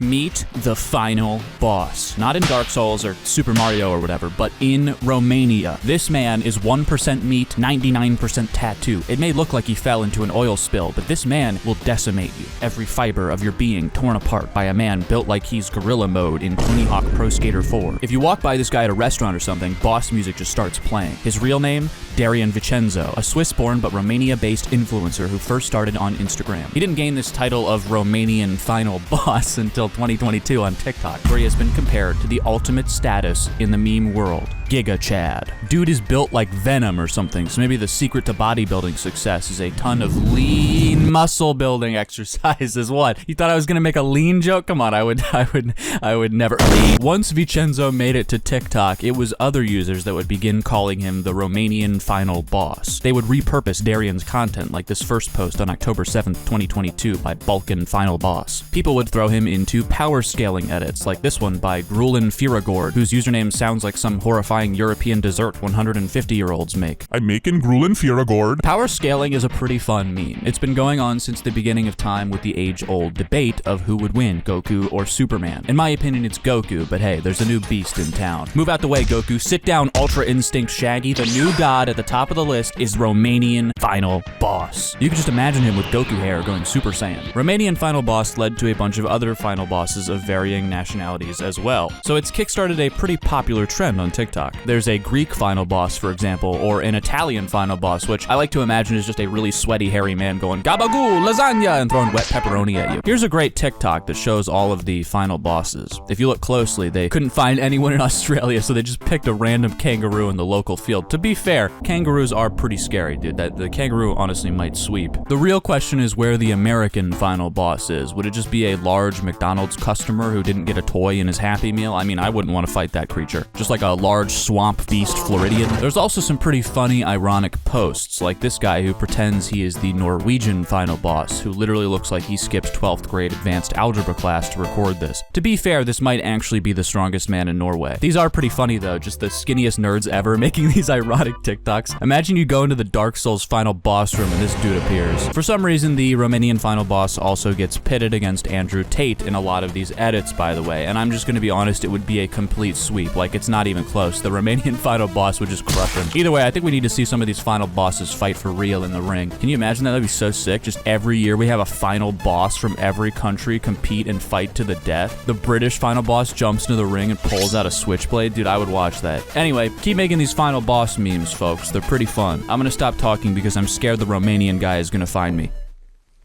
Meet the final boss. Not in Dark Souls or Super Mario or whatever, but in Romania. This man is 1% meat, 99% tattoo. It may look like he fell into an oil spill, but this man will decimate you. Every fiber of your being torn apart by a man built like he's gorilla mode in Tony Hawk Pro Skater 4. If you walk by this guy at a restaurant or something, boss music just starts playing. His real name? Darian Vincenzo, a Swiss-born but Romania-based influencer who first started on Instagram. He didn't gain this title of Romanian final boss until 2022 on TikTok, where he has been compared to the ultimate status in the meme world, gigachad. Dude is built like Venom or something, so maybe the secret to bodybuilding success is a ton of lean muscle building exercises. What? You thought I was gonna make a lean joke? Come on, I would never. Once Vincenzo made it to TikTok, it was other users that would begin calling him the Romanian final boss. They would repurpose Darian's content, like this first post on October 7th, 2022 by Balkan Final Boss. People would throw him into power scaling edits, like this one by Grulin Firagord, whose username sounds like some horrifying European dessert 150-year-olds make. I'm making Grulin Firagord. Power scaling is a pretty fun meme. It's been going on since the beginning of time with the age-old debate of who would win, Goku or Superman. In my opinion, it's Goku, but hey, there's a new beast in town. Move out the way, Goku. Sit down, Ultra Instinct Shaggy. The new god at the top of the list is Romanian Final Boss. You can just imagine him with Goku hair going Super Saiyan. Romanian Final Boss led to a bunch of other final bosses of varying nationalities as well, so it's kickstarted a pretty popular trend on TikTok. There's a Greek final boss, for example, or an Italian final boss, which I like to imagine is just a really sweaty, hairy man going gabagoo, lasagna, and throwing wet pepperoni at you. Here's a great TikTok that shows all of the final bosses. If you look closely, they couldn't find anyone in Australia, so they just picked a random kangaroo in the local field. To be fair, kangaroos are pretty scary, dude. The kangaroo honestly might sweep. The real question is where the American final boss is. Would it just be a large McDonald's customer who didn't get a toy in his Happy Meal? I mean, I wouldn't want to fight that creature. Just like a large swamp beast Floridian. There's also some pretty funny, ironic posts, like this guy who pretends he is the Norwegian final boss, who literally looks like he skipped 12th grade advanced algebra class to record this. To be fair, this might actually be the strongest man in Norway. These are pretty funny though, just the skinniest nerds ever making these ironic TikToks. Imagine you go into the Dark Souls final boss room and this dude appears. For some reason, the Romanian final boss also gets pitted against Andrew Tate in a lot of these edits, by the way, and I'm just gonna be honest, it would be a complete sweep. Like, it's not even close. The Romanian final boss would just crush him. Either way, I think we need to see some of these final bosses fight for real in the ring. Can you imagine that? That'd be so sick. Just every year we have a final boss from every country compete and fight to the death. The British final boss jumps into the ring and pulls out a switchblade. Dude, I would watch that. Anyway, keep making these final boss memes, folks. They're pretty fun. I'm gonna stop talking because I'm scared the Romanian guy is gonna find me.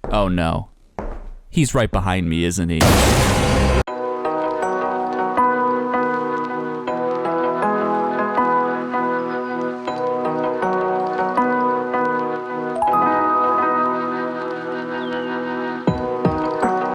Oh no. He's right behind me, isn't he?